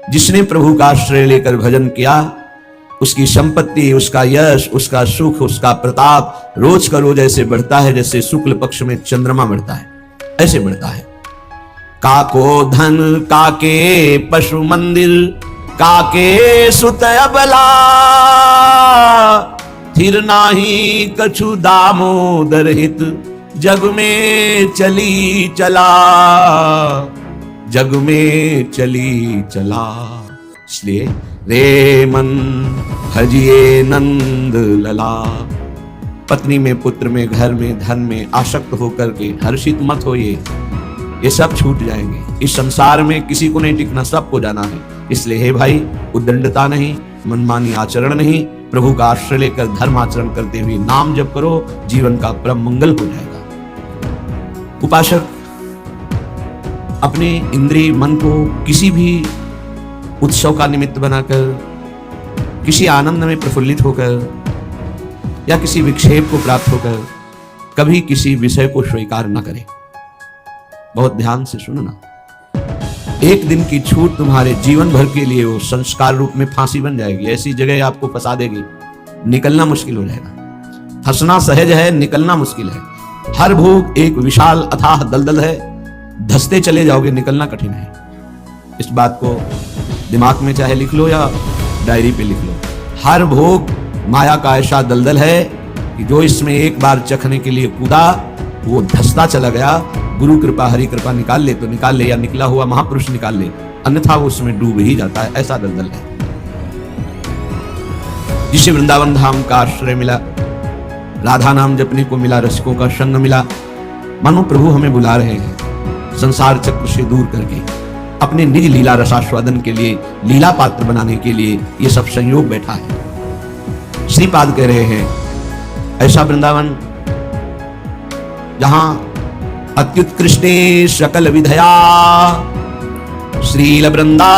जिसने प्रभु का आश्रय लेकर भजन किया, उसकी संपत्ति, उसका यश, उसका सुख, उसका प्रताप रोज का रोज ऐसे बढ़ता है जैसे शुक्ल पक्ष में चंद्रमा बढ़ता है, ऐसे बढ़ता है। काको धन काके पशु मंदिर, काके सुत अबला, थिर नाही कछु दामोदर हित, जग में चली चला, जग में चली चला। इसलिए रे मन भजिए नंद लला। पत्नी में, पुत्र में, घर में, धन में आसक्त होकर के हर्षित मत होइए, ये सब छूट जाएंगे। इस संसार में किसी को नहीं टिकना, सबको जाना है। इसलिए हे भाई, उद्दंडता नहीं, मनमानी आचरण नहीं, प्रभु का आश्रय लेकर धर्म आचरण करते हुए नाम जप करो, जीवन का परम मंगल हो जाएगा। उपासक अपने इंद्रिय मन को किसी भी उत्सव का निमित्त बनाकर, किसी आनंद में प्रफुल्लित होकर या किसी विक्षेप को प्राप्त होकर कभी किसी विषय को स्वीकार न करे। बहुत ध्यान से सुनना, एक दिन की छूट तुम्हारे जीवन भर के लिए वो संस्कार रूप में फांसी बन जाएगी। ऐसी जगह आपको फंसा देगी, निकलना मुश्किल हो जाएगा। हंसना सहज है, निकलना मुश्किल है। हर भोग एक विशाल अथाह दलदल है, धंसते चले जाओगे, निकलना कठिन है। इस बात को दिमाग में चाहे लिख लो या डायरी पे लिख लो। हर भोग माया का ऐसा दलदल है कि जो इसमें एक बार चखने के लिए कूदा वो धंसता चला गया। गुरु कृपा, हरि कृपा निकाल ले तो निकाल ले, या निकला हुआ महापुरुष निकाल ले, अन्यथा वो उसमें डूब ही जाता है। ऐसा दलदल है। जिसे वृंदावन धाम का आश्रय मिला, राधा नाम जपने को मिला, रसिकों का संग मिला, मानो प्रभु हमें बुला रहे हैं संसार चक्र से दूर करके अपने निज लीला रसास्वादन के लिए, लीला पात्र बनाने के लिए ये सब संयोग बैठा है। श्रीपाद कह रहे हैं ऐसा वृंदावन जहां अत्युत्कृष्टे सकल विधया, श्रील वृंदावनेस्मिन्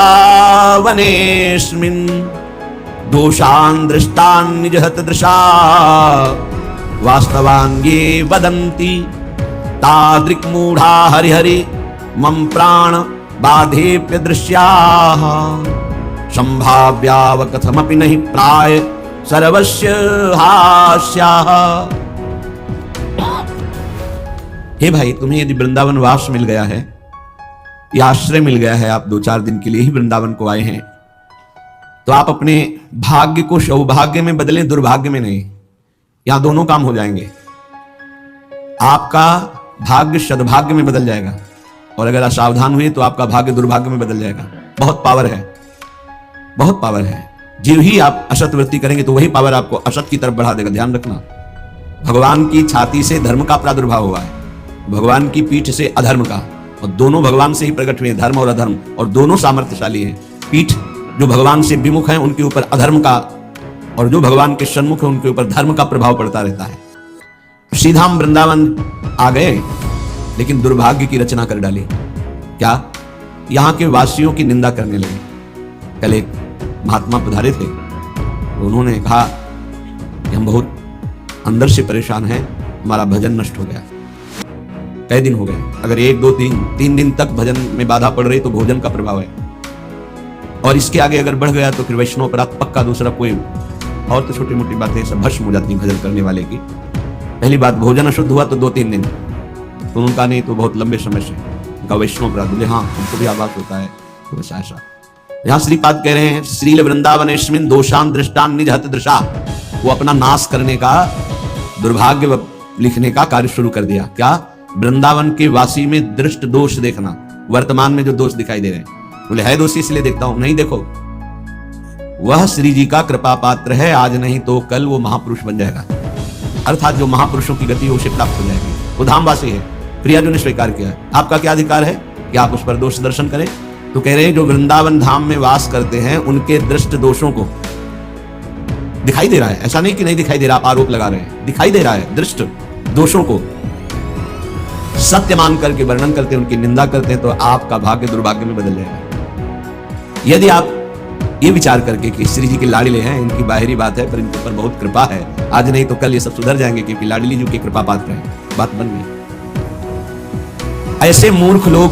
दोषान् दृष्टान् निजहत दृशा, वास्तवान्ये वदन्ति तादृक् मूढ़ा हरिहरि मम प्राण बाधेप्य दृश्याः, संभाव्याव कथमपि नहि प्राय सर्वस्य हास्याः। हे भाई, तुम्हें यदि वृंदावन वास मिल गया है या आश्रय मिल गया है, आप 2-4 दिन के लिए ही वृंदावन को आए हैं, तो आप अपने भाग्य को सौभाग्य में बदलें, दुर्भाग्य में नहीं। यहां दोनों काम हो जाएंगे। आपका भाग्य सद्भाग्य में बदल जाएगा, और अगर असावधान हुए तो आपका भाग्य दुर्भाग्य में बदल जाएगा। बहुत पावर है, बहुत पावर है। जो ही आप असत वृत्ति करेंगे तो वही पावर आपको असत की तरफ बढ़ा देगा। ध्यान रखना, भगवान की छाती से धर्म का प्रादुर्भाव हुआ है, भगवान की पीठ से अधर्म का, और दोनों भगवान से ही प्रकट हुए, धर्म और अधर्म, और दोनों सामर्थ्यशाली हैं। पीठ जो भगवान से विमुख है उनके ऊपर अधर्म का, और जो भगवान के सन्मुख है उनके ऊपर धर्म का प्रभाव पड़ता रहता है। सीधा हम वृंदावन आ गए, लेकिन दुर्भाग्य की रचना कर डाली। क्या? यहाँ के वासियों की निंदा करने लगे। कल एक महात्मा पधारे थे, उन्होंने कहा कि हम बहुत अंदर से परेशान हैं, हमारा भजन नष्ट हो गया। कई दिन हो गए, अगर 1, 2, 3 दिन तक भजन में बाधा पड़ रही तो भोजन का प्रभाव है, और इसके आगे अगर बढ़ गया तो फिर वैष्णव अपराध पक्का। दूसरा कोई और तो छोटी मोटी बातें सब भस्म हो जाती भजन करने वाले की। पहली बात, भोजन अशुद्ध हुआ तो 2-3 दिन, तो उनका नहीं तो बहुत लंबे समय से उनका वैष्णव अपराध। बोले हाँ, हमको भी आवाज होता है, तो वैसा ऐसा। यहाँ श्रीपाद कह रहे हैं श्रील वृंदावनेस्मिन् दोषान् दृष्टान् निजहत दृशा। वो अपना नाश करने का, दुर्भाग्य लिखने का कार्य शुरू कर दिया। क्या? वृंदावन के वासी में दृष्ट दोष देखना, वर्तमान में जो दोष दिखाई दे रहे हैं। बोले है दोषी इसलिए देखता हूं। नहीं, देखो वह श्री जी का कृपा पात्र है, आज नहीं तो कल वो महापुरुष बन जाएगा। अर्थात जो महापुरुषों की गति उसे प्राप्त हो जाएगी। वो धामवासी है, प्रियाजू ने स्वीकार किया है। आपका क्या अधिकार है कि आप उस पर दोष दर्शन करें? तो कह रहे हैं जो वृंदावन धाम में वास करते हैं उनके दृष्ट दोषों को दिखाई दे रहा है। ऐसा नहीं कि नहीं दिखाई दे रहा, आप आरोप लगा रहे हैं, दिखाई दे रहा है। दृष्ट दोषों को सत्य मान करके वर्णन करते हैं, उनकी निंदा करते हैं, तो आपका भाग्य दुर्भाग्य में बदल जाएगा। यदि आप ये विचार करके कि श्री जी के लाडले हैं, इनकी बाहरी बात है पर इनके ऊपर बहुत कृपा है, आज नहीं तो कल ये सब सुधर जाएंगे क्योंकि लाडली जी की कृपा पात्र है, बात बन गई। ऐसे मूर्ख लोग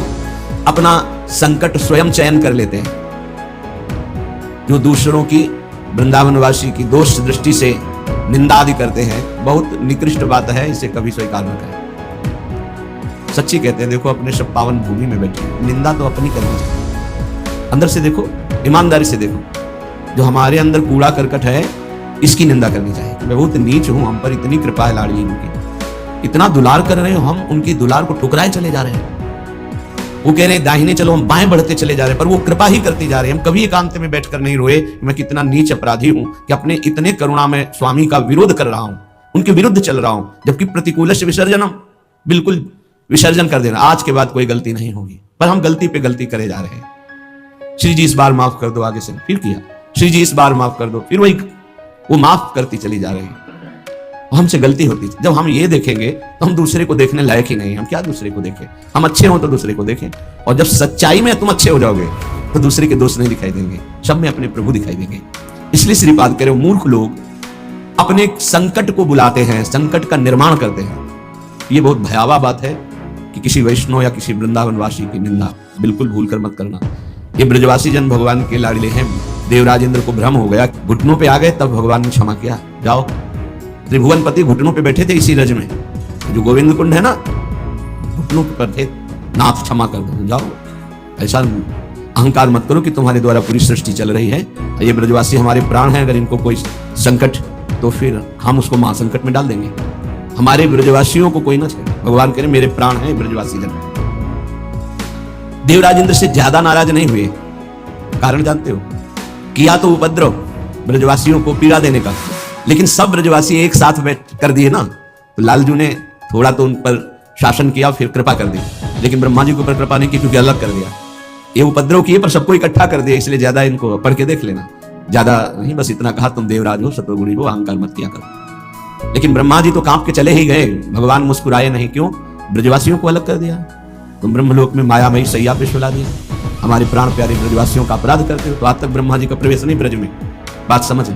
अपना संकट स्वयं चयन कर लेते हैं। जो दूसरों की, वृंदावनवासी की दोष दृष्टि से निंदा आदि करते हैं, बहुत निकृष्ट बात है, इसे कभी स्वीकार न करें। सच्ची कहते हैं, देखो अपने सब पावन भूमि में बैठे, निंदा तो अपनी करनी चाहिए। अंदर से देखो, ईमानदारी से देखो, जो हमारे अंदर कूड़ा करकट है इसकी निंदा करनी चाहिए। मैं बहुत नीच हूं, हम पर इतनी कृपा है लाडली उनकी, इतना दुलार कर रहे हो, हम उनकी दुलार को ठुकराए चले जा रहे हैं। वो कह रहे हैं दाहिने चलो, हम बाएं बढ़ते चले जा रहे हैं, पर वो कृपा ही करती जा रही है। हम कभी एकांत में बैठकर नहीं रोए मैं कितना नीच अपराधी हूं कि अपने इतने करुणा में स्वामी का विरोध कर रहा हूं, उनके विरुद्ध चल रहा हूं, जबकि प्रतिकूल से विसर्जनम, बिल्कुल विसर्जन कर देना, आज के बाद कोई गलती नहीं होगी, पर हम गलती पे गलती करे जा रहे हैं। श्री जी इस बार माफ कर दो, आगे से फिर किया, श्री जी इस बार माफ कर दो, फिर वही वो माफ करती चली जा रही है। हमसे गलती होती थी। जब हम ये देखेंगे तो हम दूसरे को देखने लायक ही नहीं, हम क्या दूसरे को देखें, हम अच्छे हो तो दूसरे को देखें, और जब सच्चाई में तुम अच्छे हो जाओगे तो दूसरे के दोष नहीं दिखाई देंगे, सब में अपने प्रभु दिखाई देंगे। इसलिए श्रीपाद कह रहे मूर्ख लोग अपने संकट को बुलाते हैं, संकट का निर्माण करते हैं। ये बहुत भयावह बात है कि किसी वैष्णव या किसी वृंदावनवासी की निंदा बिल्कुल भूल कर मत करना। ये ब्रजवासी जन भगवान के लाडले हैं। देवराजेंद्र को भ्रम हो गया, घुटनों पे आ गए, तब भगवान ने क्षमा किया। जाओ, त्रिभुवनपति घुटनों पे बैठे थे इसी रज में, जो गोविंद कुंड है ना, घुटनों पर थे, नाथ क्षमा कर दो, जाओ। ऐसा अहंकार मत करो कि तुम्हारे द्वारा पूरी सृष्टि चल रही है। ये ब्रजवासी हमारे प्राण हैं, अगर इनको कोई संकट तो फिर हम उसको महासंकट में डाल देंगे। हमारे ब्रजवासियों को कोई ना छेड़े, भगवान कह रहे मेरे प्राण हैं ब्रजवासी जन। देवराजेंद्र से ज्यादा नाराज नहीं हुए, कारण जानते हो, किया तो उपद्रव ब्रजवासियों को पीड़ा देने का, लेकिन सब ब्रजवासी एक साथ बैठ कर दिए ना, तो लालजू ने थोड़ा तो उन पर शासन किया, फिर कृपा कर दी, लेकिन ब्रह्मा जी के ऊपर कृपा नहीं की, क्योंकि अलग कर दिया। ये उपद्रव किए पर सबको इकट्ठा कर दिया, इसलिए ज्यादा इनको पढ़ के देख लेना, ज्यादा नहीं, बस इतना कहा तुम देवराज हो, सत्वगुणी हो, अहंकार मत किया करो। लेकिन ब्रह्मा जी तो कांप के चले ही गए, भगवान मुस्कुराए नहीं, क्यों? ब्रजवासियों को अलग कर दिया, तुम ब्रह्मलोक में मायामयी सैया पे सुला दिया, हमारे प्राण प्यारे ब्रजवासियों का अपराध करते हो। तो आज तक ब्रह्मा जी का प्रवेश नहीं ब्रज में, बात समझ लो।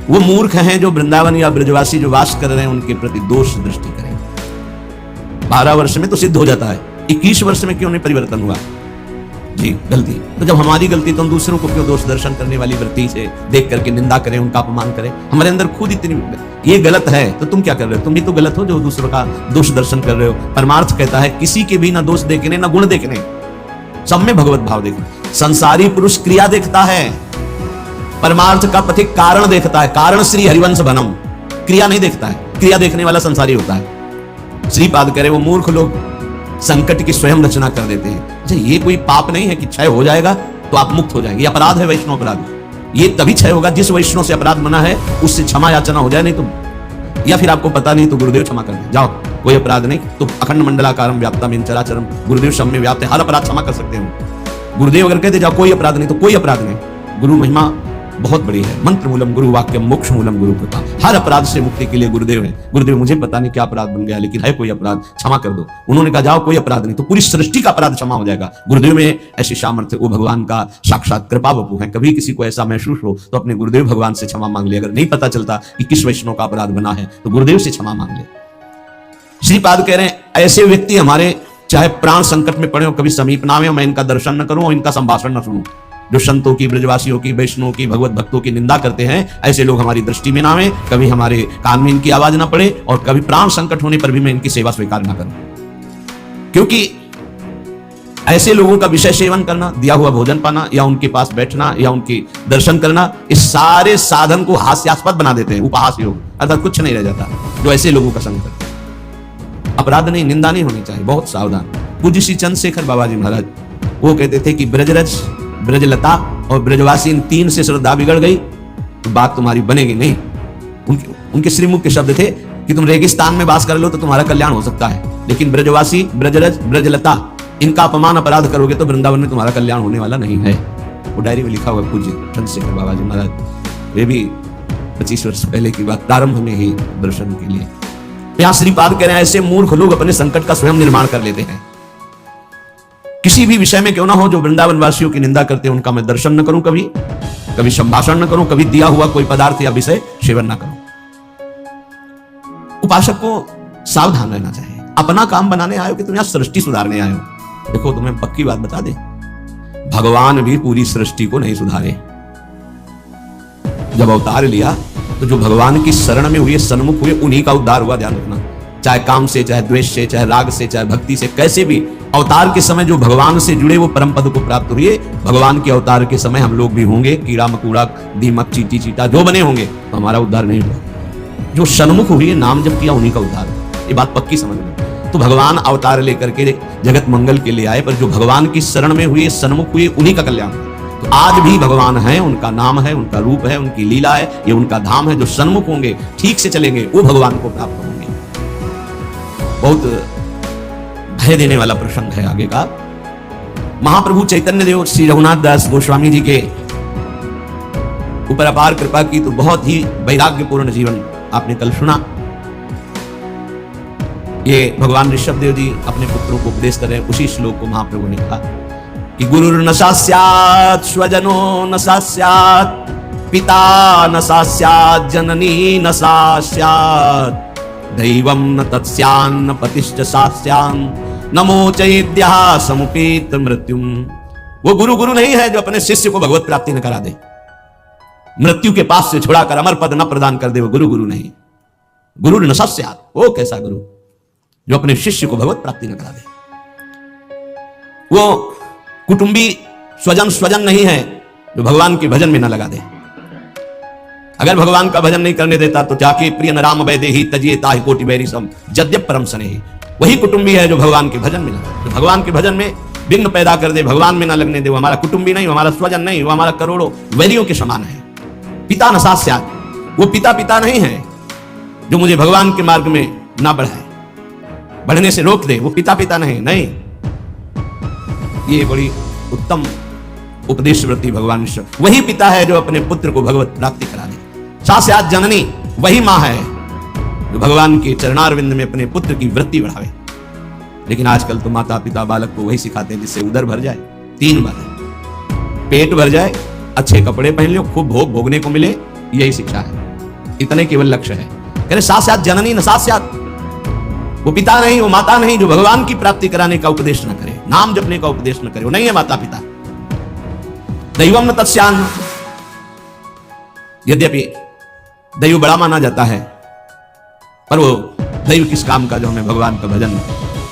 वो मूर्ख हैं जो वृंदावन या ब्रजवासी जो वास कर रहे हैं उनके प्रति दोष दृष्टि करें। 12 वर्ष में तो सिद्ध हो जाता है, 21 वर्ष में क्यों नहीं परिवर्तन हुआ? जी गलती। तो जब हमारी गलती तो हम दूसरों को क्यों दोष दर्शन करने वाली वृत्ति से देख करके निंदा करें, उनका अपमान करें? हमारे अंदर खुद इतनी ये गलत है तो तुम क्या कर रहे हो? तुम भी तो गलत हो जो दूसरों का दोष दर्शन कर रहे हो। परमार्थ कहता है किसी के भी ना दोष देखने ना गुण देखने, सब में भगवत भाव देखना। संसारी पुरुष क्रिया देखता है, परमार्थ का पथिक कारण देखता है। कारण श्री हरिवंश बनम, क्रिया नहीं देखता है, क्रिया देखने वाला संसारी होता है। श्रीपाद कह रहे वो मूर्ख लोग संकट की स्वयं रचना कर देते हैं। अच्छा ये कोई पाप नहीं है कि क्षय हो जाएगा तो आप मुक्त हो जाएंगे, ये अपराध है, वैष्णव अपराध। ये तभी क्षय होगा जिस वैष्णव से अपराध बना है उससे क्षमा याचना हो जाए, नहीं तो, या फिर आपको पता नहीं तो गुरुदेव क्षमा कर दे, जाओ कोई अपराध नहीं, तो अखंड मंडलाकारम व्याप्तम इन चराचरम, गुरुदेव सब में व्याप्त है, हर अपराध क्षमा कर सकते हो। गुरुदेव अगर कहते जाओ कोई अपराध नहीं तो कोई अपराध नहीं। गुरु महिमा बहुत बड़ी है, मंत्र मूलम गुरु वाक्य मोक्ष मूलम गुरु कृपा। हर अपराध से मुक्ति के लिए गुरुदेव है। गुरुदेव मुझे पता नहीं क्या अपराध बन गया लेकिन है कोई अपराध, क्षमा कर दो। उन्होंने कहा जाओ कोई अपराध नहीं तो पूरी सृष्टि का अपराध क्षमा हो जाएगा। गुरुदेव में ऐसी सामर्थ्य, वो भगवान का साक्षात कृपा वपु है। कभी किसी को ऐसा महसूस हो तो अपने गुरुदेव भगवान से क्षमा मांग ले। अगर नहीं पता चलता कि किस वैष्णव का अपराध बना है तो गुरुदेव से क्षमा मांग ले। श्रीपाद कह रहे हैं ऐसे व्यक्ति हमारे चाहे प्राण संकट में पड़े हो कभी समीप ना आवे, मैं इनका दर्शन न करूं और इनका संभाषण न सुनूं। जो संतों की, ब्रजवासियों की, वैष्णव की, भगवत भक्तों की निंदा करते हैं, ऐसे लोग हमारी दृष्टि में ना आवे, कभी हमारे कान में इनकी आवाज ना पड़े और कभी प्राण संकट होने पर भी मैं इनकी सेवा स्वीकार ना करूं। क्योंकि ऐसे लोगों का विषय सेवन करना, दिया हुआ भोजन पाना या उनके पास बैठना या उनकी दर्शन करना, इस सारे साधन को हास्यास्पद बना देते हैं, उपहास योग, अर्थात कुछ नहीं रह जाता जो ऐसे लोगों का संग करते। अपराध नहीं, निंदा नहीं होनी चाहिए, बहुत सावधान। पूज्य श्री चंद्रशेखर बाबा जी महाराज वो कहते थे कि ब्रजरज, ब्रजलता और ब्रजवासी इन तीन से श्रद्धा बिगड़ गई तो बात तुम्हारी बनेगी नहीं। उनके श्रीमुख के शब्द थे कि तुम रेगिस्तान में वास कर लो तो तुम्हारा कल्याण हो सकता है, लेकिन ब्रजवासी, ब्रजरज, ब्रजलता इनका अपमान अपराध करोगे तो वृंदावन में तुम्हारा कल्याण होने वाला नहीं है। वो डायरी में लिखा हुआ पूज्य चंद्रशेखर बाबा जी महाराज, वे भी 25 वर्ष पहले की बात, प्रारंभ में ही दर्शन के लिए। यहां श्रीपाद कह रहे हैं ऐसे मूर्ख लोग अपने संकट का स्वयं निर्माण कर लेते हैं। किसी भी विषय में क्यों ना हो, जो वृंदावन वासियों की निंदा करते हैं उनका मैं दर्शन न करूं, कभी संभाषण न करूं, कभी दिया हुआ कोई पदार्थ या विषय सेवन न करूं। उपासक को सावधान रहना चाहिए। अपना काम बनाने आयो कि तुम यहां सृष्टि सुधारने आयो। देखो तुम्हें पक्की बात बता दे, भगवान भी पूरी सृष्टि को नहीं सुधारे, जब अवतार लिया तो जो भगवान की शरण में हुए, सन्मुख हुए, उन्हीं का उद्धार हुआ। ध्यान रखना, चाहे काम से, चाहे द्वेष से, चाहे राग से, चाहे भक्ति से, कैसे भी अवतार के समय जो भगवान से जुड़े वो परम पद को प्राप्त हुए। भगवान के अवतार के समय हम लोग भी होंगे, कीड़ा मकोड़ा, दीमक, चींटी चीटा जो बने होंगे, तो हमारा उद्धार नहीं हुआ। जो सन्मुख हुए, नाम जप किया, उन्हीं का उद्धार हुआ। ये बात पक्की समझ लो। तो भगवान अवतार लेकर के जगत मंगल के लिए आए, पर जो भगवान की शरण में हुए, सन्मुख हुए, उन्हीं का कल्याण। तो आज भी भगवान है, उनका नाम है, उनका रूप है, उनकी लीला है, ये उनका धाम है। जो सन्मुख होंगे, ठीक से चलेंगे, वो भगवान को प्राप्त होंगे। बहुत भय देने वाला प्रसंग है आगे का। महाप्रभु चैतन्य देव श्री रघुनाथ दास गोस्वामी जी के ऊपर अपार कृपा की, तो बहुत ही वैराग्यपूर्ण जीवन आपने कल सुना। ये भगवान ऋषभ देव जी अपने पुत्रों को उपदेश कर रहे हैं। उसी श्लोक को महाप्रभु ने कहा कि गुरुर् न सास्यात् स्वजनो न सास्यात् पिता न सास्यात् जननी न सास्यात् दैवं न तत्स्यान्न पतिश्च सास्यान् नमो चैद्या समुपेत मृत्युम। वो गुरु नहीं है जो अपने शिष्य को भगवत प्राप्ति न करा दे, मृत्यु के पास से छुड़ाकर अमर पद न प्रदान कर दे। वो गुरु नहीं। गुरुर् न सास्यात्, वो कैसा गुरु जो अपने शिष्य को भगवत प्राप्ति न करा दे। वो कुटुंबी स्वजन नहीं है जो भगवान के भजन में न लगा दे। अगर भगवान का भजन नहीं करने देता तो जाके प्रिय न राम वैदेही तजिए ताहि कोटि बैरी सम जद्यप परम स्नेही। वही कुटुंबी है जो भगवान के भजन में लगा, जो भगवान के भजन में विघ्न पैदा कर दे, भगवान में ना लगने दे। वो हमारा कुटुंबी नहीं, वो हमारा स्वजन नहीं, वो हमारा करोड़ों वैरियों के समान है। पिता न सास्यात्, वो पिता नहीं है जो मुझे भगवान के मार्ग में ना बढ़ाए, बढ़ने से रोक दे। वो पिता नहीं। ये बड़ी उत्तम उपदेश वृत्ति भगवान ईश्वर। वही पिता है जो अपने पुत्र को भगवत प्राप्ति करा दे। सास्यात् जननी, वही मां है जो भगवान के चरणारविंद में अपने पुत्र की वृत्ति बढ़ावे। लेकिन आजकल तो माता पिता बालक को वही सिखाते हैं जिससे उदर भर जाए, 3 बार पेट भर जाए, अच्छे कपड़े पहन लो, खूब भोग भोगने को मिले, यही शिक्षा है। इतने केवल लक्ष्य है। कह रहे सास्यात् जननी न सास्यात्, वो पिता नहीं, वो माता नहीं जो भगवान की प्राप्ति कराने का उपदेश न करे, नाम जपने का उपदेश न करे, वो नहीं है माता पिता। दैवम न तत्स्यान्न, यद्यपि दैव बड़ा माना जाता है, पर वो दैव किस काम का जो हमें भगवान का भजन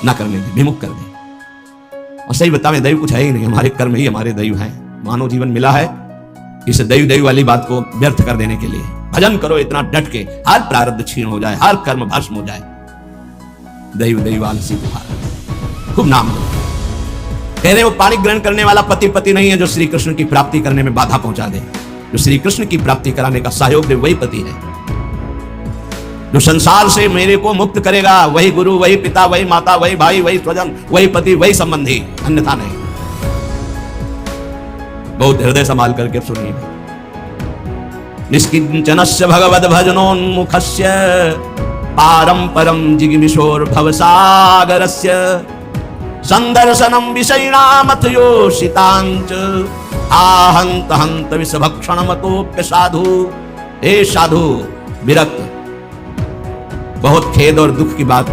ना करने दे, विमुख कर दे। और सही बतावे, दैव कुछ है ही नहीं, हमारे कर्म ही हमारे दैव हैं। मानव जीवन मिला है इस दैव वाली बात को व्यर्थ कर देने के लिए। भजन करो इतना डट के, हर प्रारब्ध क्षीण हो जाए, हर कर्म भस्म हो जाए। दैव आलसी तुम्हारा, खूब नाम लो। कह रहे वो पानी ग्रहण करने वाला पति नहीं है जो श्री कृष्ण की प्राप्ति करने में बाधा पहुंचा दे। जो श्री कृष्ण की प्राप्ति कराने का सहयोग दे वही पति है। जो संसार से मेरे को मुक्त करेगा वही गुरु, वही पिता, वही माता, वही भाई, वही स्वजन, वही पति, वही संबंधी, अन्यथा नहीं। बहुत हृदय संभाल करके सुनिए। निष्किंचनस्य भगवद भजनोन्मुखस्य पारं परम जिगमिशोर भवसागरस्य संदर्शनम विषयिणामथ योषितांच आहंत हंत विषभक्षणमतोप्य साधु। हे साधु विरक्त, बहुत खेद और दुख की बात,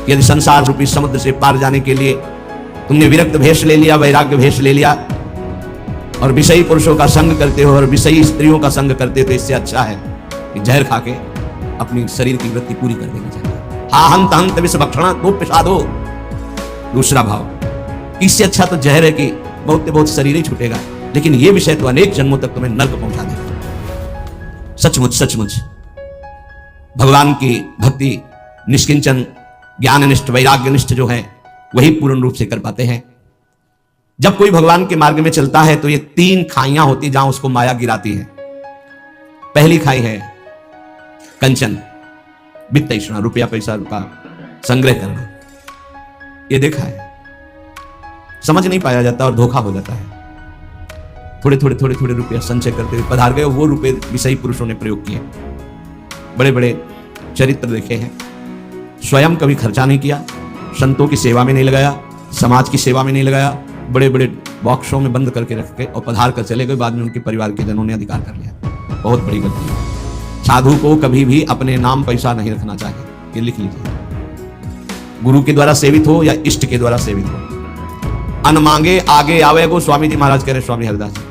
यदि संसार रूपी समुद्र से पार जाने के लिए तुमने विरक्त भेष ले लिया, वैराग्य भेष ले लिया और विषयी पुरुषों का संग करते हो और विषयी स्त्रियों का संग करते हो, तो इससे अच्छा है कि जहर खा के अपनी शरीर की वृत्ति पूरी कर देनी चाहिए। आहंत हंत विषभक्षणमतोप्य साधु। दूसरा भाव, इससे अच्छा तो जहर है कि बहुत शरीर ही छूटेगा, लेकिन यह विषय तो अनेक जन्मों तक तुम्हें नर्क पहुंचा देगा। सचमुच भगवान की भक्ति निष्किंचन ज्ञाननिष्ठ वैराग्यनिष्ठ जो है वही पूर्ण रूप से कर पाते हैं। जब कोई भगवान के मार्ग में चलता है तो ये 3 खाइयां होती जहां उसको माया गिराती है। पहली खाई है कंचन, वित्त ऐसा, रुपया पैसा का संग्रह करना। ये देखा है, समझ नहीं पाया जाता और धोखा हो जाता है। थोड़े रुपया संचय करते हुए पधार गए, वो रुपए विषयी पुरुषों ने प्रयोग किए। बड़े चरित्र देखे हैं, स्वयं कभी खर्चा नहीं किया, संतों की सेवा में नहीं लगाया, समाज की सेवा में नहीं लगाया, बड़े बॉक्सों में बंद करके रख के और पधार कर चले गए। बाद में उनके परिवार के जनों ने अधिकार कर लिया। बहुत बड़ी गलती है। साधु को कभी भी अपने नाम पैसा नहीं रखना चाहिए, ये लिख लीजिए। गुरु के द्वारा सेवित हो या इष्ट के द्वारा सेवित हो, अन मांगे आगे आवे को स्वामी जी महाराज कह रहे, स्वामी हरिदास जी।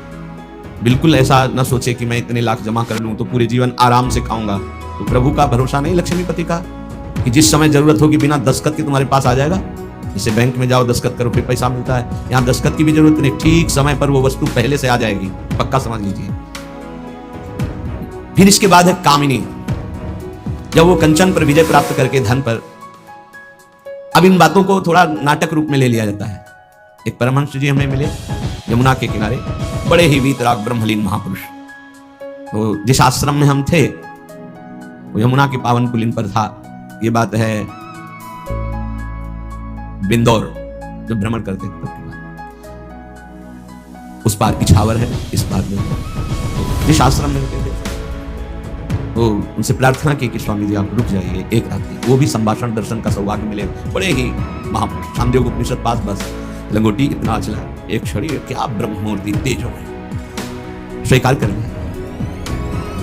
बिल्कुल ऐसा ना सोचे कि मैं इतने लाख जमा कर लूं तो पूरे जीवन आराम से खाऊंगा। तो प्रभु का भरोसा नहीं लक्ष्मीपति का कि जिस समय जरूरत होगी बिना दस्तखत के तुम्हारे पास आ जाएगा। जैसे बैंक में जाओ दस्तखत करो फिर पैसा मिलता है, यहाँ दस्तखत की भी जरूरत नहीं, ठीक समय पर वो वस्तु पहले से आ जाएगी, पक्का समझ लीजिए। फिर इसके बाद है कामिनी। जब वो कंचन पर विजय प्राप्त करके धन पर, अब इन बातों को थोड़ा नाटक रूप में ले लिया जाता है। एक परमहंस जी हमें मिले यमुना के किनारे, बड़े ही वीतराग ब्रह्मलीन महापुरुष। तो जिस आश्रम में हम थे वो यमुना के पावन कुलीन पर था। ये बात है बिंदौर जब भ्रमण करते थे तब की बात। उस पार इछावर है, इस पार में तो जिस आश्रम में रुके थे वो उनसे प्रार्थना की कि स्वामी जी आप रुक जाइए एक रात की। वो भी संभाषण दर्शन का सौभाग्य मिले। बड़े ही महापुरुष, छांदोग्य उपनिषद पास, बस लंगोटी इतना चला, एक छड़ी, क्या ब्रह्ममूर्ति तेजो है, स्वीकार कर लिया।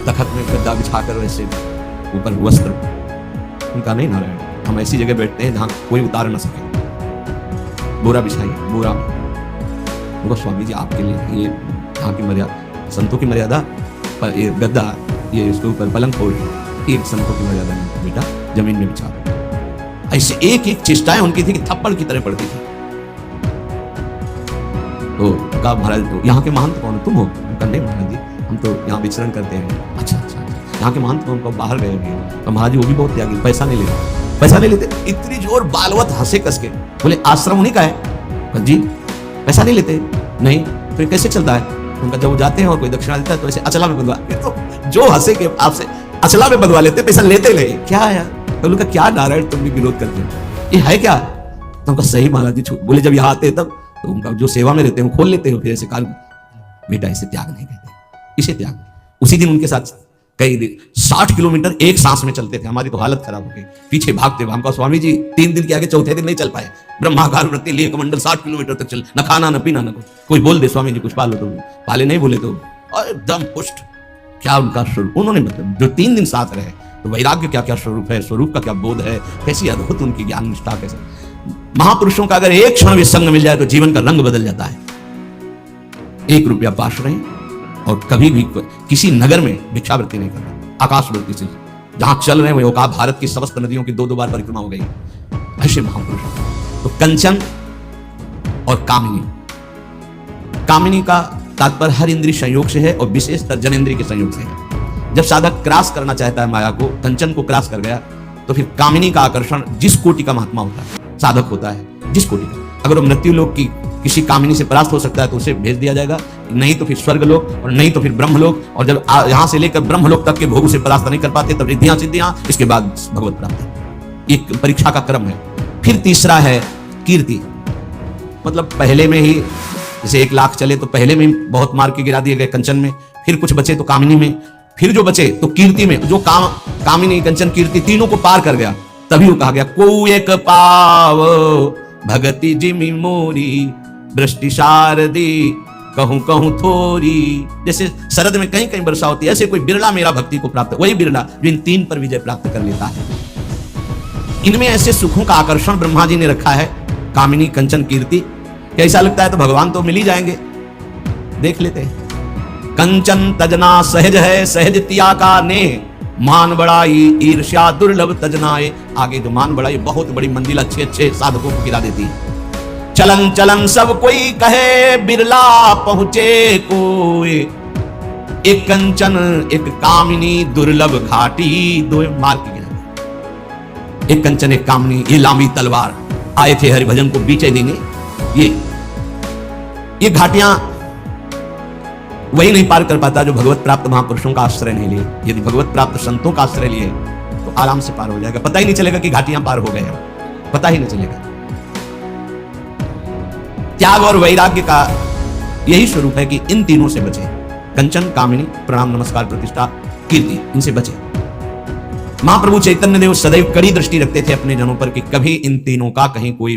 तखत में गद्दा बिछाकर वैसे ऊपर वस्त्र, उनका नहीं नारायण, हम ऐसी जगह बैठते हैं जहां कोई उतार ना सके। बोरा बिछाइए, बोरा वो स्वामी जी आपके लिए ये यहाँ की मर्यादा, संतों की मर्यादा पर ये गद्दा, ये इसके ऊपर पलंग फोड़, एक संतों की मर्यादा नहीं बेटा, जमीन में बिछा। ऐसे एक एक चेष्टाएं उनकी थी कि थप्पड़ की तरह पड़ती थी। तो कहा महाराज तो यहाँ के महंत कौन, तुम हो? नहीं महाराज जी हम तो यहाँ विचरण करते हैं। अच्छा अच्छा, यहाँ के महंत कौन? बाहर गए होंगे। तो महाराज जी वो भी बहुत त्यागी, पैसा नहीं लेते, पैसा नहीं लेते। इतनी जोर बालवत हंसे कस के, बोले आश्रम उन्हीं का है जी, पैसा नहीं लेते। नहीं तो कैसे चलता है? उनका जब वो जाते हैं और कोई दक्षिणा देता है तो ऐसे अचला में बंधवा, तो जो हंसे के आपसे अचला में बंधवा लेते, पैसा लेते नहीं। क्या है यार? तो उनका क्या नारायण तुम भी विरोध करते हो, ये है क्या? तो उनका सही महाराज जी छूट। बोले जब यहाँ आते तब तो उनका जो सेवा में रहते हैं खोल लेते हो, फिर ऐसे काल बेटा इसे त्याग नहीं कहते, इसे त्याग। उसी दिन उनके साथ कई दिन 60 किलोमीटर एक सांस में चलते थे। हमारी तो हालत खराब हो गई, पीछे भागते हुए। हमको स्वामी जी 3 दिन के आगे चौथे दिन नहीं चल पाए, ब्रह्माकार वृत्ति लिए कमंडल 60 किलोमीटर तक चल, न खाना न पीना न कोई बोल दे स्वामी जी कुछ पालो, तो पाले नहीं बोले तो एकदम पुष्ट। क्या उनका स्वरूप, उन्होंने मतलब जो 3 दिन साथ रहे, तो वैराग्य क्या क्या स्वरूप है, स्वरूप का क्या बोध है, कैसी अद्भुत उनकी ज्ञान निष्ठा। कैसे महापुरुषों का अगर एक क्षण भी संग मिल जाए तो जीवन का रंग बदल जाता है। 1 रुपया पास रहे और कभी भी किसी नगर में भिक्षावृत्ति नहीं करता, आकाशवृत्ति से जहां चल रहे हैं। भारत की समस्त नदियों की 2-2 बार परिक्रमा हो गई, ऐसे महापुरुष। तो कंचन और कामिनी, कामिनी का तात्पर्य हर इंद्रिय संयोग से है और विशेषतर जनेंद्रिय के संयोग से है। जब साधक क्रॉस करना चाहता है माया को, कंचन को क्रॉस कर गया, तो फिर कामिनी का आकर्षण जिस कोटि का महात्मा होता है, साधक होता है जिस कोटि का, अगर वो मृत्यु लोक की किसी कामिनी से परास्त हो सकता है तो उसे भेज दिया जाएगा, नहीं तो फिर स्वर्ग लोक, और नहीं तो फिर ब्रह्मलोक। और जब यहां से लेकर ब्रह्मलोक तक के भोग उसे परास्त नहीं कर पाते तब रिद्धियां सिद्धियां, इसके बाद भगवत प्राप्ति। एक परीक्षा का क्रम है। फिर तीसरा है कीर्ति, मतलब पहले में ही जैसे 1 लाख चले तो पहले में बहुत मार के गिरा दिए गए कंचन में, फिर कुछ बचे तो कामिनी में, फिर जो बचे तो कीर्ति में। जो कामिनी कंचन कीर्ति तीनों को पार कर गया, तभी वो कहा गया को एक पाव भगति जिमि मोरी, दृष्टि शारदी कहूं कहूं थोरी। जैसे शरद में कहीं कहीं वर्षा होती है, ऐसे कोई बिरला मेरा भक्ति को प्राप्त, वही बिरला जो इन 3 पर विजय प्राप्त कर लेता है। इनमें ऐसे सुखों का आकर्षण ब्रह्मा जी ने रखा है, कामिनी कंचन कीर्ति। कैसा लगता है तो भगवान तो मिल ही जाएंगे, देख लेते हैं। कंचन तजना सहज है, सहज तिया का ने, मान बड़ाई ईर्ष्या दुर्लभ तजनाए। आगे जो मान बड़ाई बहुत बड़ी मंजिल अच्छे साधकों को गिरा देती है। चलन चलन सब कोई कहे, बिरला पहुंचे कोई, एक कंचन एक कामिनी दुर्लभ घाटी, 2 मार के गिरा। एक कंचन एक कामिनी, ये लांबी तलवार आए थे हरिभजन को बीचे देंगे। ये घाटियां वही नहीं पार कर पाता जो भगवत प्राप्त महापुरुषों का आश्रय नहीं लिए। यदि भगवत प्राप्त संतों का आश्रय लिए तो आराम से पार हो जाएगा, पता ही नहीं चलेगा कि घाटियां पार हो गए हैं, पता ही नहीं चलेगा। त्याग और वैराग्य का यही स्वरूप है कि इन तीनों से बचे, कंचन कामिनी प्रणाम नमस्कार प्रतिष्ठा कीर्ति, इनसे बचे। महाप्रभु चैतन्य देव सदैव कड़ी दृष्टि रखते थे अपने जनों पर कि कभी इन तीनों का कहीं कोई